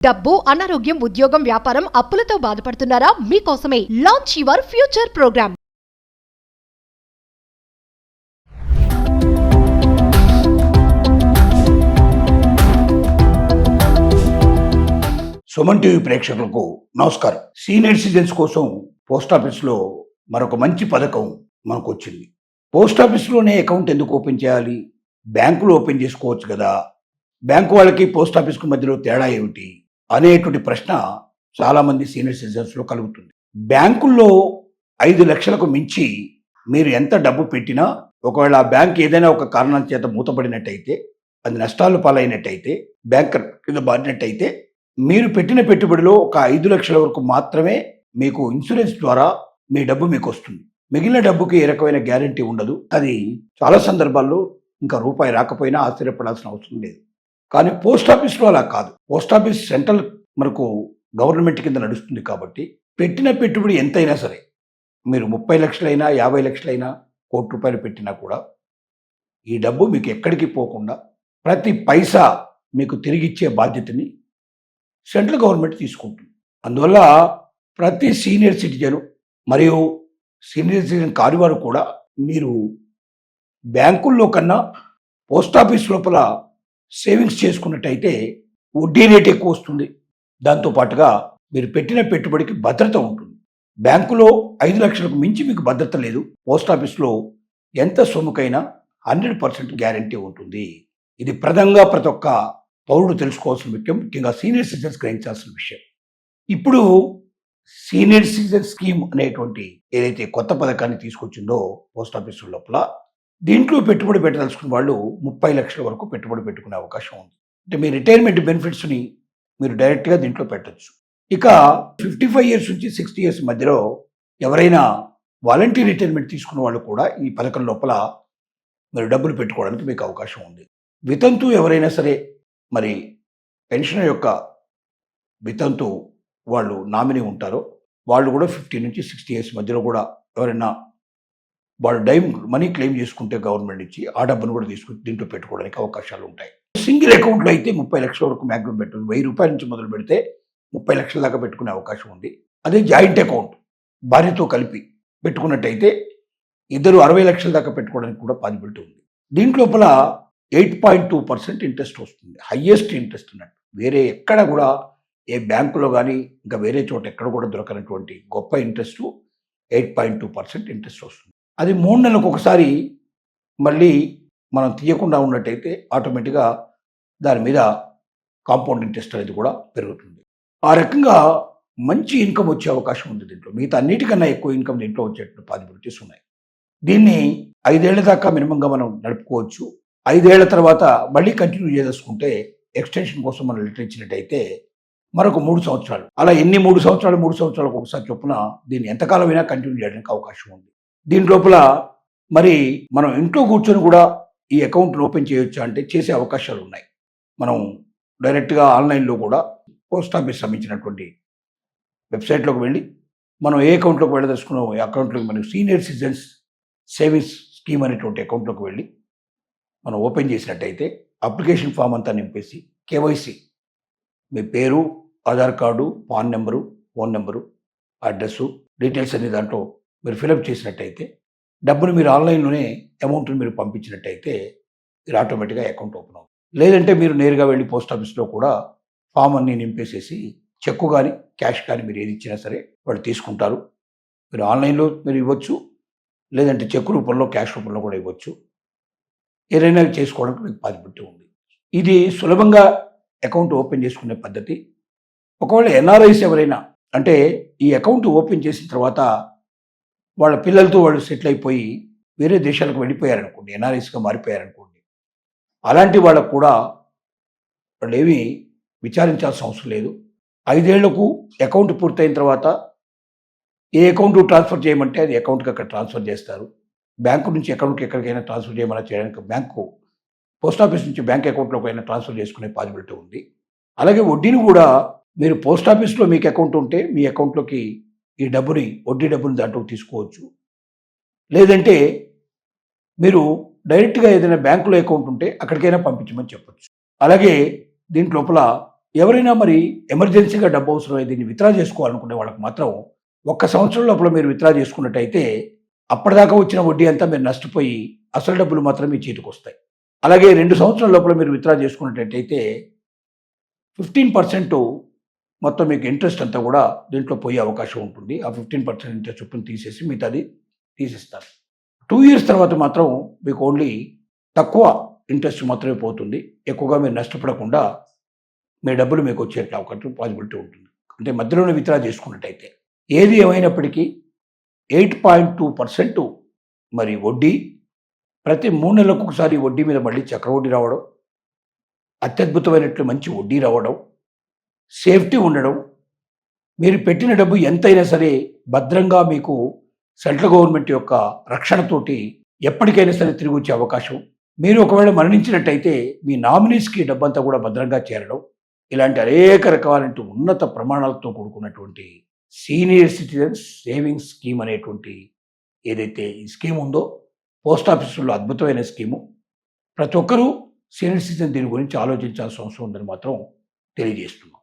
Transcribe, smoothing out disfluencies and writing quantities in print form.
డబ్బు, అనారోగ్యం, ఉద్యోగం, వ్యాపారం, అప్పులతో బాధపడుతున్నారా? మీకోసమే launch your future program. Suman TV ప్రేక్షకులకు నమస్కారం. సీనియర్ సిటిజన్స్ కోసం పోస్ట్ ఆఫీస్లో మరొక మంచి పథకం మనకు వచ్చింది. పోస్ట్ ఆఫీస్లోనే అకౌంట్ ఎందుకు ఓపెన్ చేయాలి? బ్యాంకులో ఓపెన్ చేసుకోవచ్చు కదా. బ్యాంకు వాళ్ళకి పోస్ట్ ఆఫీస్కు మధ్యలో తేడా ఏమిటి అనేటువంటి ప్రశ్న చాలామంది సీనియర్ సిటిజన్స్లో కలుగుతుంది. బ్యాంకుల్లో 5 లక్షలకు మించి మీరు ఎంత డబ్బు పెట్టినా, ఒకవేళ ఆ బ్యాంక్ ఏదైనా ఒక కారణం చేత మూతపడినట్టయితే, అది నష్టాలు పాలైనట్టయితే, బ్యాంకర్ కింద బారినట్టయితే, మీరు పెట్టిన పెట్టుబడిలో ఒక 5 లక్షల వరకు మాత్రమే మీకు ఇన్సూరెన్స్ ద్వారా మీ డబ్బు మీకు వస్తుంది. మిగిలిన డబ్బుకి ఏ రకమైన గ్యారంటీ ఉండదు. అది చాలా సందర్భాల్లో ఇంకా రూపాయి రాకపోయినా ఆశ్చర్యపడాల్సిన అవసరం లేదు. కానీ పోస్ట్ ఆఫీస్లో అలా కాదు. పోస్ట్ ఆఫీస్ సెంట్రల్ మనకు గవర్నమెంట్ కింద నడుస్తుంది కాబట్టి పెట్టిన పెట్టుబడి ఎంతైనా సరే, మీరు 30 లక్షలైనా 50 లక్షలైనా ₹1,00,00,000 పెట్టినా కూడా ఈ డబ్బు మీకు ఎక్కడికి పోకుండా ప్రతి పైసా మీకు తిరిగిచ్చే బాధ్యతని సెంట్రల్ గవర్నమెంట్ తీసుకుంటుంది. అందువల్ల ప్రతి సీనియర్ సిటిజను మరియు సీనియర్ సిటిజన్ కాని వారు కూడా మీరు బ్యాంకుల్లో కన్నా పోస్ట్ ఆఫీస్ లోపల సేవింగ్స్ చేసుకున్నట్టయితే వడ్డీ రేట్ ఎక్కువ వస్తుంది. దాంతోపాటుగా మీరు పెట్టిన పెట్టుబడికి భద్రత ఉంటుంది. బ్యాంకులో 5 లక్షలకు మించి మీకు భద్రత లేదు. పోస్ట్ ఆఫీస్లో ఎంత సొమ్ముకైనా 100% గ్యారంటీ ఉంటుంది. ఇది ప్రధానంగా ప్రతి ఒక్క పౌరుడు తెలుసుకోవాల్సిన విషయం, ముఖ్యంగా సీనియర్ సిటిజన్స్ గ్రహించాల్సిన విషయం. ఇప్పుడు సీనియర్ సిటిజన్ స్కీమ్ అనేటువంటి ఏదైతే కొత్త పథకాన్ని తీసుకొచ్చిందో పోస్ట్ ఆఫీసు లోపల, దీంట్లో పెట్టుబడి పెట్టదలుచుకున్న వాళ్ళు 30 లక్షల వరకు పెట్టుబడి పెట్టుకునే అవకాశం ఉంది. అంటే మీ రిటైర్మెంట్ బెనిఫిట్స్ని మీరు డైరెక్ట్గా దీంట్లో పెట్టచ్చు. ఇక 55 ఇయర్స్ నుంచి 60 ఇయర్స్ మధ్యలో ఎవరైనా వాలంటీర్ రిటైర్మెంట్ తీసుకున్న వాళ్ళు కూడా ఈ పథకం లోపల మీరు డబ్బులు పెట్టుకోవడానికి మీకు అవకాశం ఉంది. వితంతు ఎవరైనా సరే, మరి పెన్షన్ యొక్క వితంతు వాళ్ళు నామినీ ఉంటారో వాళ్ళు కూడా 50 నుంచి 60 ఇయర్స్ మధ్యలో కూడా ఎవరైనా వాళ్ళు మనీ క్లెయిమ్ చేసుకుంటే గవర్నమెంట్ ఇచ్చి ఆ డబ్బును కూడా తీసుకుని దీంట్లో పెట్టుకోవడానికి అవకాశాలు ఉంటాయి. సింగిల్ అకౌంట్లో అయితే 30 లక్షల వరకు మ్యాక్సిమం పెట్టదు. ₹1000 నుంచి మొదలు పెడితే 30 లక్షల దాకా పెట్టుకునే అవకాశం ఉంది. అదే జాయింట్ అకౌంట్ భార్యతో కలిపి పెట్టుకున్నట్టయితే ఇద్దరు 60 లక్షల దాకా పెట్టుకోవడానికి కూడా పాసిబిలిటీ ఉంది. దీంట్లోపల 8.2% ఇంట్రెస్ట్ వస్తుంది. హయ్యెస్ట్ ఇంట్రెస్ట్ ఉన్నట్టు. వేరే ఎక్కడ కూడా ఏ బ్యాంకులో కానీ ఇంకా వేరే చోట ఎక్కడ కూడా దొరకనటువంటి గొప్ప ఇంట్రెస్ట్ 8.2% ఇంట్రెస్ట్ వస్తుంది. అది 3 నెలలకు ఒకసారి మళ్ళీ మనం తీయకుండా ఉన్నట్టయితే ఆటోమేటిక్గా దాని మీద కాంపౌండ్ ఇంట్రెస్ట్ అనేది కూడా పెరుగుతుంది. ఆ రకంగా మంచి ఇన్కమ్ వచ్చే అవకాశం ఉంది దీంట్లో. మిగతా అన్నిటికన్నా ఎక్కువ ఇన్కమ్ దీంట్లో వచ్చేటువంటి పాసిబిలిటీస్ ఉన్నాయి. దీన్ని 5 ఏళ్ల దాకా మినిమంగా మనం నడుపుకోవచ్చు. 5 ఏళ్ల తర్వాత మళ్ళీ కంటిన్యూ చేసుకుంటే ఎక్స్టెన్షన్ కోసం మనం లెటర్ ఇచ్చినట్టయితే మరొక 3 సంవత్సరాలు, అలా ఎన్ని 3 సంవత్సరాలకు ఒకసారి చొప్పున దీన్ని ఎంతకాలం అయినా కంటిన్యూ చేయడానికి అవకాశం ఉంది. దీని లోపల మరి మనం ఇంట్లో కూర్చొని కూడా ఈ అకౌంట్ను ఓపెన్ చేయొచ్చా అంటే చేసే అవకాశాలు ఉన్నాయి. మనం డైరెక్ట్గా ఆన్లైన్లో కూడా పోస్ట్ ఆఫీస్ సంబంధించినటువంటి వెబ్సైట్లోకి వెళ్ళి మనం ఏ అకౌంట్లోకి వెళ్ళదలుచుకున్నాం, ఏ అకౌంట్లోకి మనం సీనియర్ సిటిజన్స్ సేవింగ్స్ స్కీమ్ అనేటువంటి అకౌంట్లోకి వెళ్ళి మనం ఓపెన్ చేసినట్టయితే అప్లికేషన్ ఫామ్ అంతా నింపేసి కేవైసీ మీ పేరు, Aadhaar card, pan number, phone number, address, details అనే దాంట్లో మీరు ఫిలప్ చేసినట్టయితే డబ్బును మీరు ఆన్లైన్లోనే అమౌంట్ని మీరు పంపించినట్టయితే మీరు ఆటోమేటిక్గా అకౌంట్ ఓపెన్ అవుతుంది. లేదంటే మీరు నేరుగా వెళ్ళి పోస్ట్ ఆఫీస్లో కూడా ఫామ్ అన్నీ నింపేసేసి చెక్కు కానీ క్యాష్ కానీ మీరు ఏది ఇచ్చినా సరే వాళ్ళు తీసుకుంటారు. మీరు ఆన్లైన్లో మీరు ఇవ్వచ్చు, లేదంటే చెక్ రూపంలో క్యాష్ రూపంలో కూడా ఇవ్వచ్చు. ఏదైనా చేసుకోవడానికి మీకు పాసిబిలిటీ ఉంది. ఇది సులభంగా అకౌంట్ ఓపెన్ చేసుకునే పద్ధతి. ఒకవేళ ఎన్ఆర్ఐస్ ఎవరైనా అంటే ఈ అకౌంట్ ఓపెన్ చేసిన తర్వాత వాళ్ళ పిల్లలతో వాళ్ళు సెటిల్ అయిపోయి వేరే దేశాలకు వెళ్ళిపోయారనుకోండి, ఎన్ఆర్ఐస్గా మారిపోయారనుకోండి, అలాంటి వాళ్ళకు కూడా వాళ్ళు ఏమీ విచారించాల్సిన అవసరం లేదు. 5 ఏళ్లకు అకౌంట్ పూర్తయిన తర్వాత ఏ అకౌంట్ ట్రాన్స్ఫర్ చేయమంటే అది అకౌంట్కి అక్కడ ట్రాన్స్ఫర్ చేస్తారు. బ్యాంకు నుంచి అకౌంట్కి ఎక్కడికైనా ట్రాన్స్ఫర్ చేయమని చేయడానికి బ్యాంకు పోస్ట్ ఆఫీస్ నుంచి బ్యాంక్ అకౌంట్లోకి అయినా ట్రాన్స్ఫర్ చేసుకునే పాసిబిలిటీ ఉంది. అలాగే వడ్డీని కూడా మీరు పోస్ట్ ఆఫీస్లో మీకు అకౌంట్ ఉంటే మీ అకౌంట్లోకి ఈ వడ్డీ డబ్బుని దాంట్లో తీసుకోవచ్చు. లేదంటే మీరు డైరెక్ట్గా ఏదైనా బ్యాంకులో అకౌంట్ ఉంటే అక్కడికైనా పంపించమని చెప్పచ్చు. అలాగే దీంట్లోపల ఎవరైనా మరి ఎమర్జెన్సీగా డబ్బు అవసరమై దీన్ని విత్డ్రా చేసుకోవాలనుకునే వాళ్ళకి మాత్రం 1 సంవత్సరం లోపల మీరు విత్డ్రా చేసుకున్నట్టయితే అప్పటిదాకా వచ్చిన వడ్డీ అంతా మీరు నష్టపోయి అసలు డబ్బులు మాత్రం మీ చేతికి వస్తాయి. అలాగే 2 సంవత్సరాల లోపల మీరు విత్డ్రా చేసుకున్నట్టయితే 15% మొత్తం మీకు ఇంట్రెస్ట్ అంతా కూడా దీంట్లో పోయే అవకాశం ఉంటుంది. ఆ 15% ఇంట్రెస్ట్ చొప్పున తీసేసి మిగతాది తీసేస్తారు. 2 ఇయర్స్ తర్వాత మాత్రం మీకు ఓన్లీ తక్కువ ఇంట్రెస్ట్ మాత్రమే పోతుంది. ఎక్కువగా మీరు నష్టపడకుండా మీ డబ్బులు మీకు వచ్చే అవకాశం పాసిబిలిటీ ఉంటుంది. అంటే మధ్యలోనే విత్డ్రా చేసుకున్నట్టయితే. ఏది ఏమైనప్పటికీ 8.2% మరి వడ్డీ, ప్రతి 3 నెలలకు ఒకసారి వడ్డీ మీద మళ్ళీ చక్రవడ్డీ రావడం, అత్యద్భుతమైనట్లు మంచి వడ్డీ రావడం, సేఫ్టీ ఉండడం, మీరు పెట్టిన డబ్బు ఎంతైనా సరే భద్రంగా మీకు సెంట్రల్ గవర్నమెంట్ యొక్క రక్షణతోటి ఎప్పటికైనా సరే తిరిగి వచ్చే అవకాశం, మీరు ఒకవేళ మరణించినట్టయితే మీ నామినీస్కి డబ్బంతా కూడా భద్రంగా చేరడం, ఇలాంటి అనేక రకాలైన ఉన్నత ప్రమాణాలతో కూడుకున్నటువంటి సీనియర్ సిటిజన్స్ సేవింగ్స్ స్కీమ్ అనేటువంటి ఏదైతే ఈ స్కీమ్ ఉందో పోస్ట్ ఆఫీసులో అద్భుతమైన స్కీము. ప్రతి ఒక్కరూ సీనియర్ సిటిజన్ దీని గురించి ఆలోచించాల్సిన అవసరం ఉందని మాత్రం తెలియజేస్తున్నాం.